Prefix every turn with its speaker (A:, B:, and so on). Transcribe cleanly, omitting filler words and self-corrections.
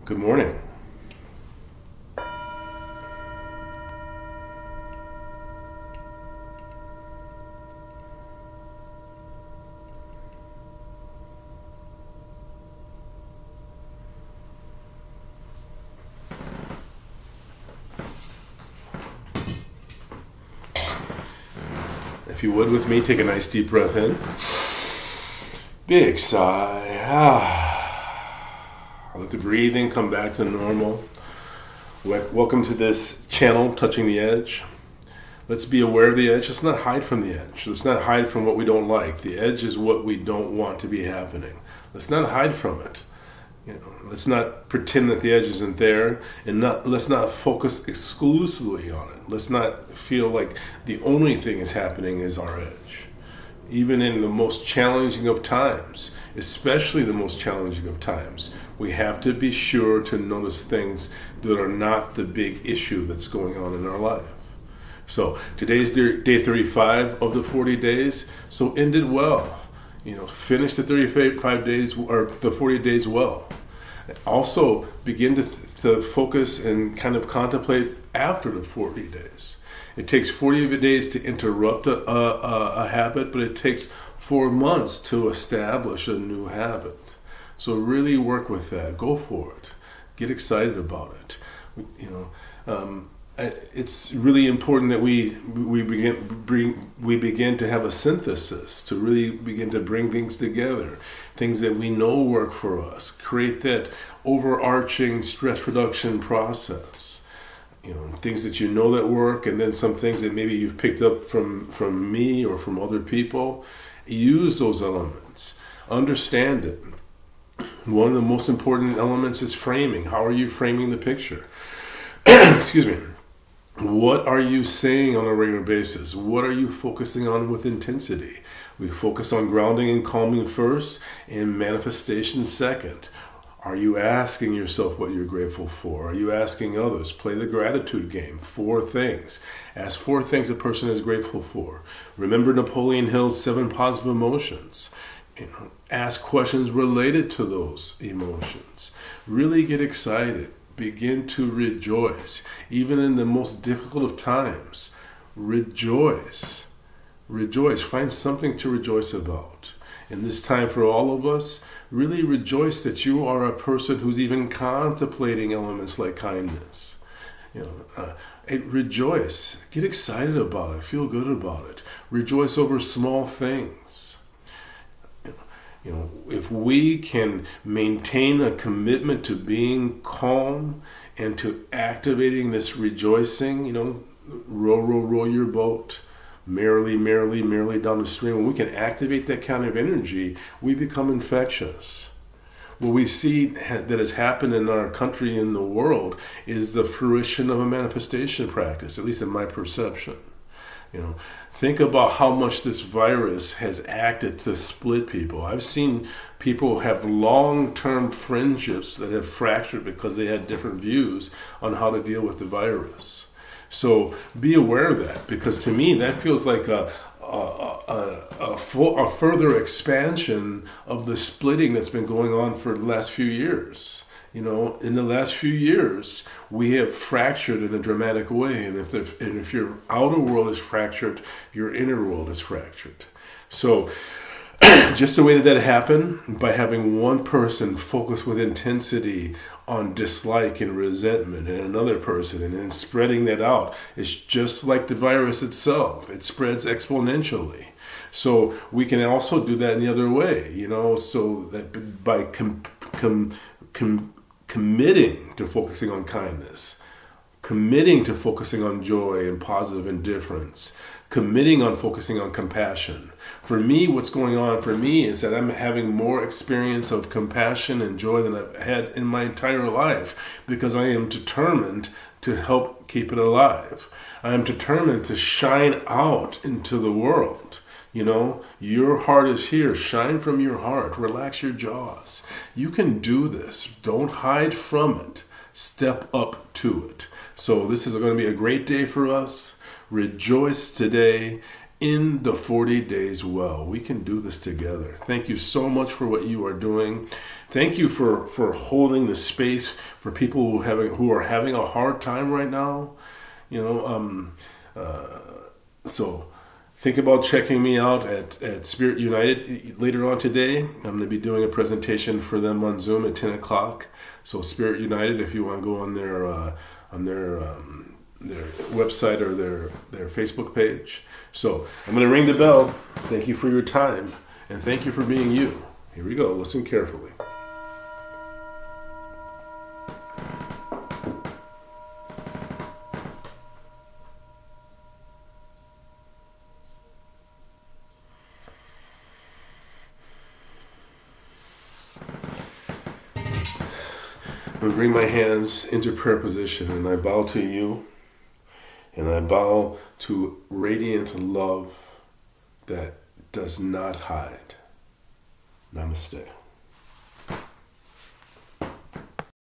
A: Good morning. If you would with me, take a nice deep breath in. Big sigh. Let the breathing come back to normal. Welcome to this channel, Touching the Edge. Let's be aware of the edge. Let's not hide from the edge. Let's not hide from what we don't like. The edge is what we don't want to be happening. Let's not hide from it. Let's not pretend that the edge isn't there, and let's not focus exclusively on it. Let's not feel like the only thing is happening is our edge. Even in the most challenging of times, especially the most challenging of times, we have to be sure to notice things that are not the big issue that's going on in our life. So today's day 35 of the 40 days, so end it well. Finish the 35 days or the 40 days well. Also begin to focus and kind of contemplate after the 40 days. It takes 40 days to interrupt a habit, but it takes 4 months to establish a new habit. So really work with that. Go for it. Get excited about it. It's really important that we begin to have a synthesis, to really begin to bring things together, things that we know work for us. Create that overarching stress reduction process. Things that you know that work, and then some things that maybe you've picked up from me or from other people. Use those elements. Understand it. One of the most important elements is framing. How are you framing the picture? Excuse me. What are you saying on a regular basis? What are you focusing on with intensity? We focus on grounding and calming first, and manifestation second. Are you asking yourself what you're grateful for? Are you asking others? Play the gratitude game. 4 things. Ask 4 things a person is grateful for. Remember Napoleon Hill's 7 positive emotions. Ask questions related to those emotions. Really get excited. Begin to rejoice. Even in the most difficult of times, rejoice. Rejoice. Find something to rejoice about. In this time for all of us, really rejoice that you are a person who's even contemplating elements like kindness. Rejoice. Get excited about it. Feel good about it. Rejoice over small things. If we can maintain a commitment to being calm and to activating this rejoicing, row, row, row your boat, merrily, merrily, merrily down the stream. When we can activate that kind of energy, we become infectious. What we see that has happened in our country and the world is the fruition of a manifestation practice, at least in my perception. Think about how much this virus has acted to split people. I've seen people have long-term friendships that have fractured because they had different views on how to deal with the virus. So be aware of that, because to me that feels like a further expansion of the splitting that's been going on for the last few years. In the last few years, we have fractured in a dramatic way. And if your outer world is fractured, your inner world is fractured. So just the way that happened, by having one person focus with intensity on dislike and resentment and another person, and then spreading that out, it's just like the virus itself. It spreads exponentially. So we can also do that in the other way, so that by committing to focusing on kindness, committing to focusing on joy and positive indifference, committing on focusing on compassion. For me, what's going on for me is that I'm having more experience of compassion and joy than I've had in my entire life, because I am determined to help keep it alive. I am determined to shine out into the world. Your heart is here. Shine from your heart. Relax your jaws. You can do this. Don't hide from it. Step up to it. So this is going to be a great day for us. Rejoice today in the 40 days well. We can do this together. Thank you so much for what you are doing. Thank you for holding the space for people who are having a hard time right now. So think about checking me out at Spirit United later on today. I'm going to be doing a presentation for them on Zoom at 10 o'clock. So Spirit United, if you want to go on their website or their Facebook page. So I'm going to ring the bell. Thank you for your time, and thank you for being you. Here we go. Listen carefully. I bring my hands into prayer position, and I bow to you, and I bow to radiant love that does not hide. Namaste.